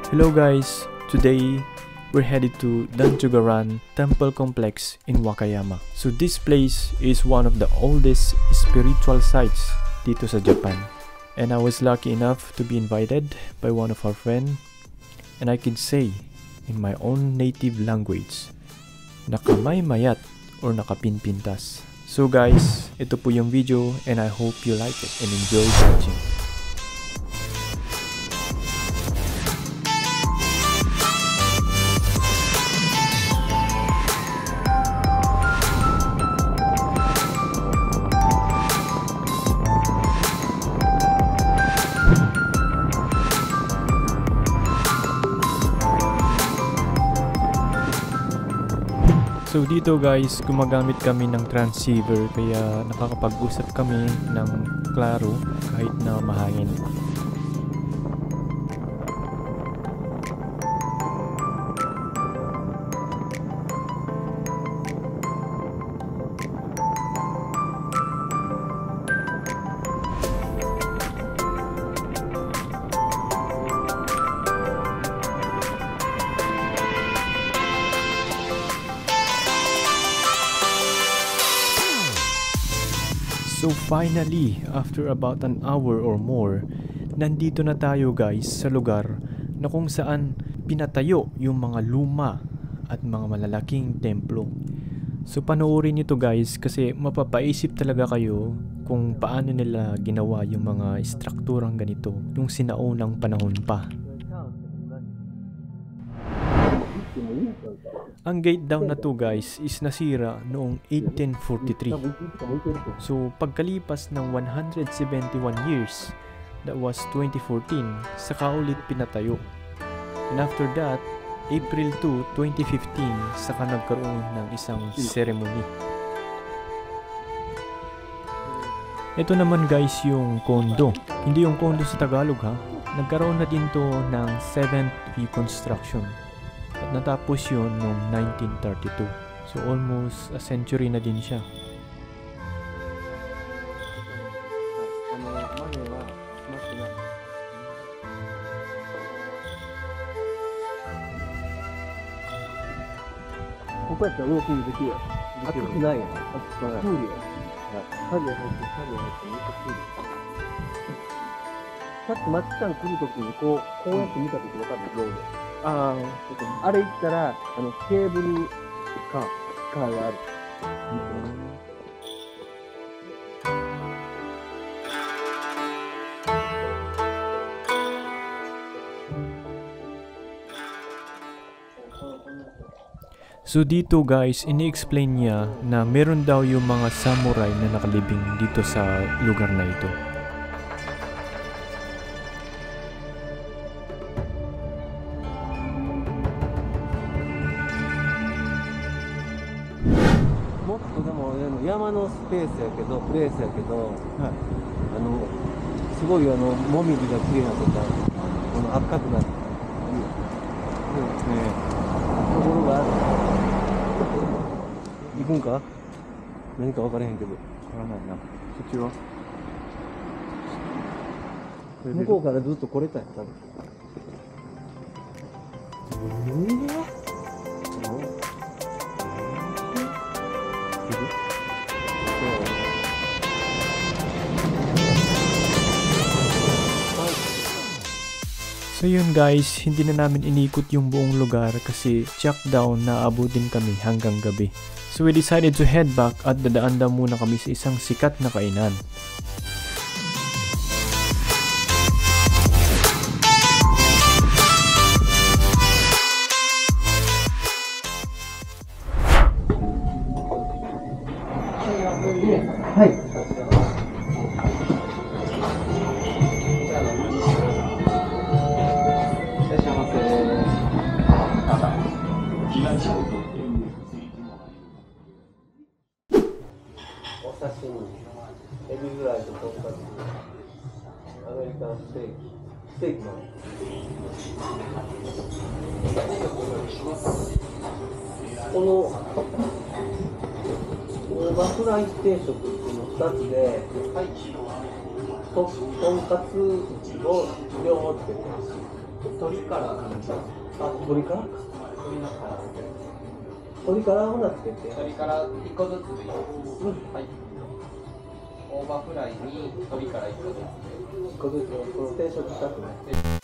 Hello guys, today we're headed to Danjugaran Temple Complex in Wakayama. So this place is one of the oldest spiritual sites dito sa Japan. And I was lucky enough to be invited by one of our friends. And I can say in my own native language, nakamaymayat or nakapinpintas. So guys, ito po yung video and I hope you like it and enjoy watching. So dito guys, gumagamit kami ng transceiver kaya nakakapag-usap kami ng klaro kahit na mahangin. So finally, after about an hour or more, nandito na tayo guys sa lugar na kung saan pinatayo yung mga luma at mga malalaking templo. So panoorin nyo to guys kasi mapapaisip talaga kayo kung paano nila ginawa yung mga strukturang ganito yung sinaunang panahon pa. Ang gate daw na to guys is nasira noong 1843. So pagkalipas ng 171 years, that was 2014, saka ulit pinatayo. And after that, April 2, 2015, saka nagkaroon ng isang ceremony. Ito naman guys yung kondo. Hindi yung kondo sa Tagalog ha. Nagkaroon na din to ng 7th reconstruction. At natapos yun noong 1932. So almost a century na din siya.あれ行ったらケーブルカーがある。So dito guys, ini-explain niya na meron daw yung mga samurai na nakalibing dito sa lugar na ito. 山のスペースやけど、プレースやけど、はい、すごいもみじが綺麗なとか、赤くなって、ところがある。行くんか？何か分からへんけど。分からないな。そっちは？向こうからずっと来れたんやったの。So yun guys, hindi na namin inikot yung buong lugar kasi check down na abutin kami hanggang gabi. So we decided to head back at dadaan daw muna kami sa isang sikat na kainan. Hi. Bakrai定食っていうの2つで、とんかつを両方つけてます。鶏からなんだ。あ、鶏からか。鶏のから鶏からほなつけて。鶏から1個ずつでいいです。はい。大葉フライに鶏から1個ずつで。1個ずつ、この定食したくない。